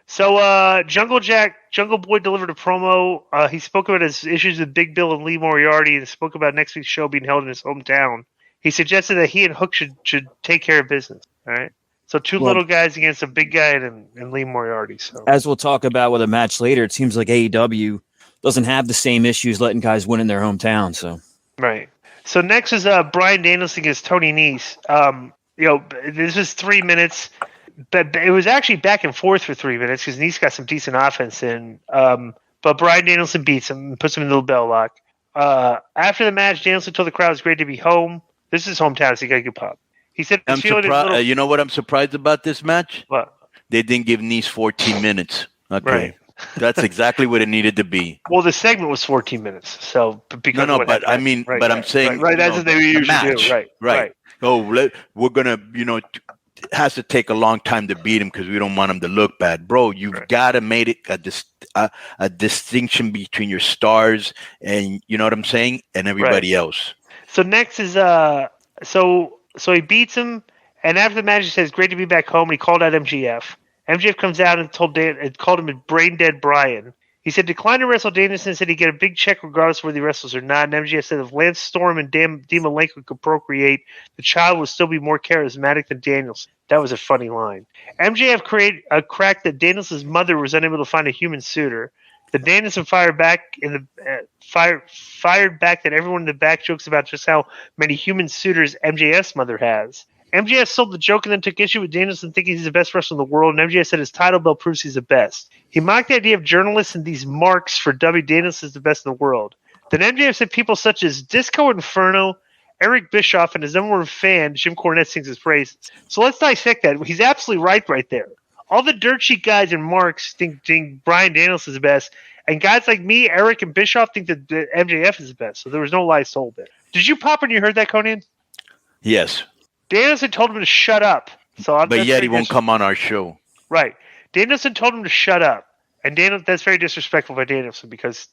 So Jungle Boy delivered a promo. He spoke about his issues with Big Bill and Lee Moriarty and spoke about next week's show being held in his hometown. He suggested that he and Hook should take care of business. All right. So two little guys against a big guy and Lee Moriarty. So as we'll talk about with a match later, it seems like AEW doesn't have the same issues letting guys win in their hometown. So right. So next is Bryan Danielson against Tony Nese. This was 3 minutes. But it was actually back and forth for 3 minutes because Nese got some decent offense in. But Bryan Danielson beats him and puts him in the little bell lock. After the match, Danielson told the crowd it's great to be home. This is his hometown, so he got a good pop. He said, I'm surprised. You know what I'm surprised about this match? What? They didn't give Nese 14 minutes. Okay. Right. That's exactly what it needed to be. Well, the segment was 14 minutes. So because I'm saying that's what they usually do. Right. Oh, we're gonna, it has to take a long time to beat him because we don't want him to look bad, bro. You've got to make it a distinction between your stars and you know what I'm saying, and everybody else. So next is so he beats him, and after the match he says, "Great to be back home." And he called out MJF. MJF comes out and called him a brain dead Brian. He said, decline to wrestle Danielson, said he'd get a big check regardless of whether he wrestles or not. And MJF said if Lance Storm and Dean Malenko could procreate, the child would still be more charismatic than Danielson. That was a funny line. MJF created a crack that Danielson's mother was unable to find a human suitor. The Danielson fired back that everyone in the back jokes about just how many human suitors MJF's mother has. MJF sold the joke and then took issue with Danielson thinking he's the best wrestler in the world, and MJF said his title belt proves he's the best. He mocked the idea of journalists and these marks for W. Danielson is the best in the world. Then MJF said people such as Disco Inferno, Eric Bischoff, and his number one fan, Jim Cornette, sings his praises. So let's dissect that. He's absolutely right there. All the dirt sheet guys and marks think Bryan Danielson is the best, and guys like me, Eric, and Bischoff think that MJF is the best. So there was no lies told there. Did you pop when you heard that, Conan? Yes. Danielson told him to shut up. But yet he won't come on our show. Right. Danielson told him to shut up. And that's very disrespectful by Danielson because,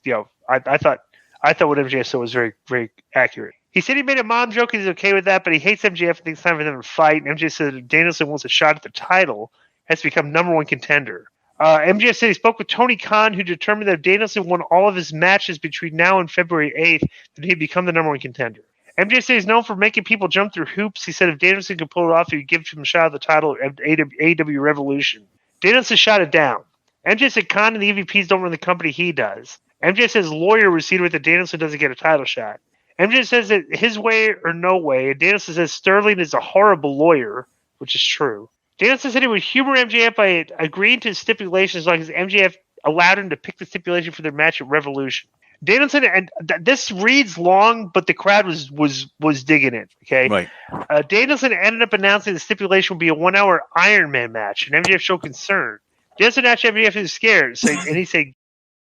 I thought what MJF said was very, very accurate. He said he made a mom joke. He's okay with that, but he hates MJF and thinks it's time for them to fight. And MJF said if Danielson wants a shot at the title, has to become number one contender. MJF said he spoke with Tony Khan, who determined that if Danielson won all of his matches between now and February 8th, then he'd become the number one contender. MJF said he's known for making people jump through hoops. He said if Danielson could pull it off, he would give him a shot at the title at AEW Revolution. Danielson shot it down. MJF said Khan and the EVPs don't run the company, he does. MJF says lawyer was seen with that Danielson doesn't get a title shot. MJF says that his way or no way, and Danielson says Sterling is a horrible lawyer, which is true. Danielson said he would humor MJF by agreeing to stipulations as long as MJF allowed him to pick the stipulation for their match at Revolution. Danielson, and this reads long, but the crowd was digging it. Okay, right. Danielson ended up announcing the stipulation would be a 1 hour Iron Man match, and MJF showed concern. Danielson asked MJF if he was scared, and he said,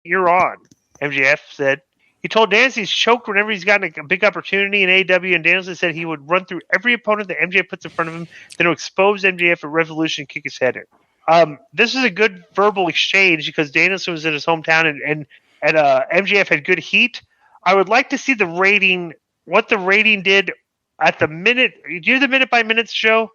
"You're on." MJF said he told Danielson he's choked whenever he's gotten a big opportunity in AEW, and Danielson said he would run through every opponent that MJF puts in front of him, then he'll expose MJF at Revolution and kick his head in. This is a good verbal exchange because Danielson was in his hometown and MJF had good heat. I would like to see the rating, what the rating did at the minute. Do you do the minute by minute show?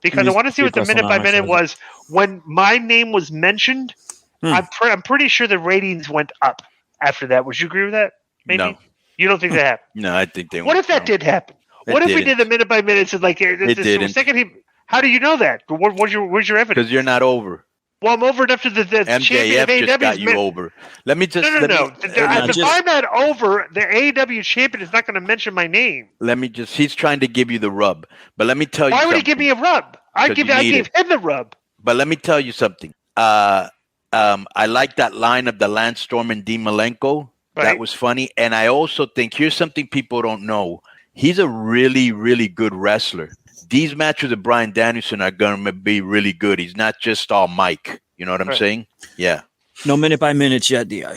Because I want to see what the minute by minute was when my name was mentioned. I'm pretty sure the ratings went up after that. Would you agree with that? Maybe? No. You don't think that happened? No, I think they. What if that did happen? What if we did the minute by minute? And like it didn't. How do you know that? Where's your evidence? Because you're not over. Well, I'm over enough to the MJF champion of just got you over. Let me just no. If I'm not over, the AEW champion is not going to mention my name. He's trying to give you the rub. But let me tell you Why something. would he give me a rub? I gave him the rub. But let me tell you something. I like that line of the Lance Storm and Dean Malenko. Right. That was funny. And I also think here's something people don't know. He's a really, really good wrestler. These matches with Bryan Danielson are going to be really good. He's not just all Mike. You know what I'm saying? Yeah. No minute by minutes yet, DI. All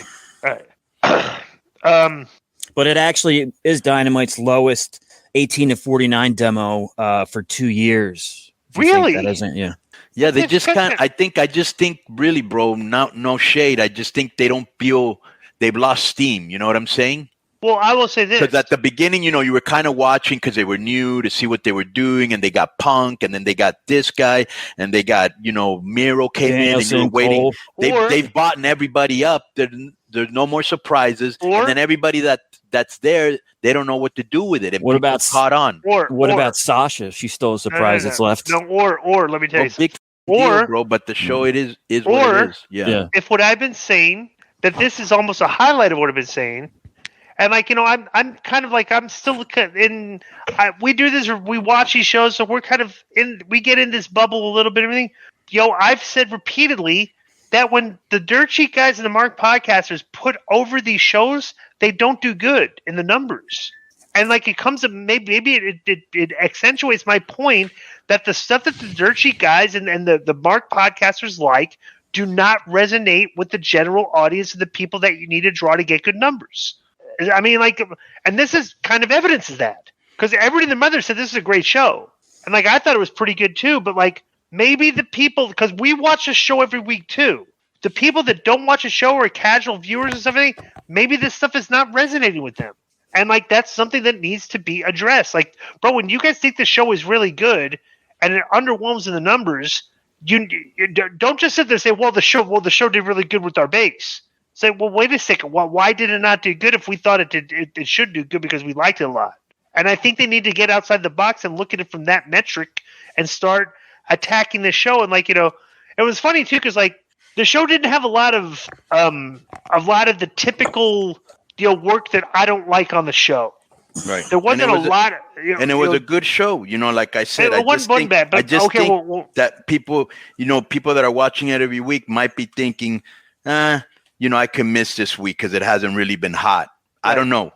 right. But it actually is Dynamite's lowest 18-49 demo for 2 years. Really? That isn't, yeah. Yeah, they just can't. I just think really, bro, no shade. I just think they don't feel they've lost steam. You know what I'm saying? Well, I will say this. Because at the beginning, you were kind of watching because they were new to see what they were doing, and they got Punk, and then they got this guy, and they got, Miro came Danielson, in, and you were waiting. They've bought everybody up. There's no more surprises. And then everybody that's there, they don't know what to do with it. And what about caught on? What about Sasha? She's still a surprise that's left. No, or let me tell you something. Big deal, bro, but the show it is what it is. Yeah. If what I've been saying, that this is almost a highlight of what I've been saying. And I'm kind of like, I'm still in. We do this. We watch these shows, so we're kind of in. We get in this bubble a little bit. Everything. I've said repeatedly that when the Dirt Sheet guys and the Mark podcasters put over these shows, they don't do good in the numbers. And it comes to maybe it accentuates my point that the stuff that the Dirt Sheet guys and the Mark podcasters do not resonate with the general audience of the people that you need to draw to get good numbers. I mean, and this is kind of evidence of that, because everybody and their mother said this is a great show, and I thought it was pretty good too. But maybe the people, because we watch a show every week too, the people that don't watch a show or are casual viewers and stuff, maybe this stuff is not resonating with them, and that's something that needs to be addressed. Bro, when you guys think the show is really good and it underwhelms in the numbers, you don't just sit there and say, well, the show did really good with our base. Say, well, wait a second. Why did it not do good if we thought it should do good because we liked it a lot? And I think they need to get outside the box and look at it from that metric and start attacking the show. And it was funny too, because the show didn't have a lot of the typical work that I don't like on the show. Right. There wasn't a lot. And it was a good show. Like I said, I just think that people, people that are watching it every week might be thinking, I can miss this week because it hasn't really been hot. Right. I don't know,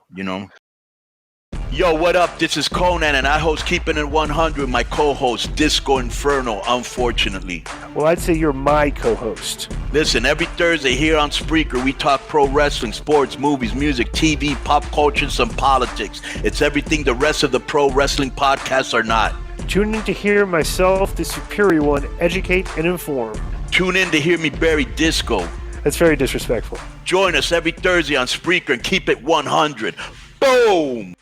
Yo, what up? This is Conan, and I host Keeping It 100, my co-host, Disco Inferno, unfortunately. Well, I'd say you're my co-host. Listen, every Thursday here on Spreaker, we talk pro wrestling, sports, movies, music, TV, pop culture, and some politics. It's everything the rest of the pro wrestling podcasts are not. Tune in to hear myself, the superior one, educate and inform. Tune in to hear me bury Disco. That's very disrespectful. Join us every Thursday on Spreaker and keep it 100. Boom!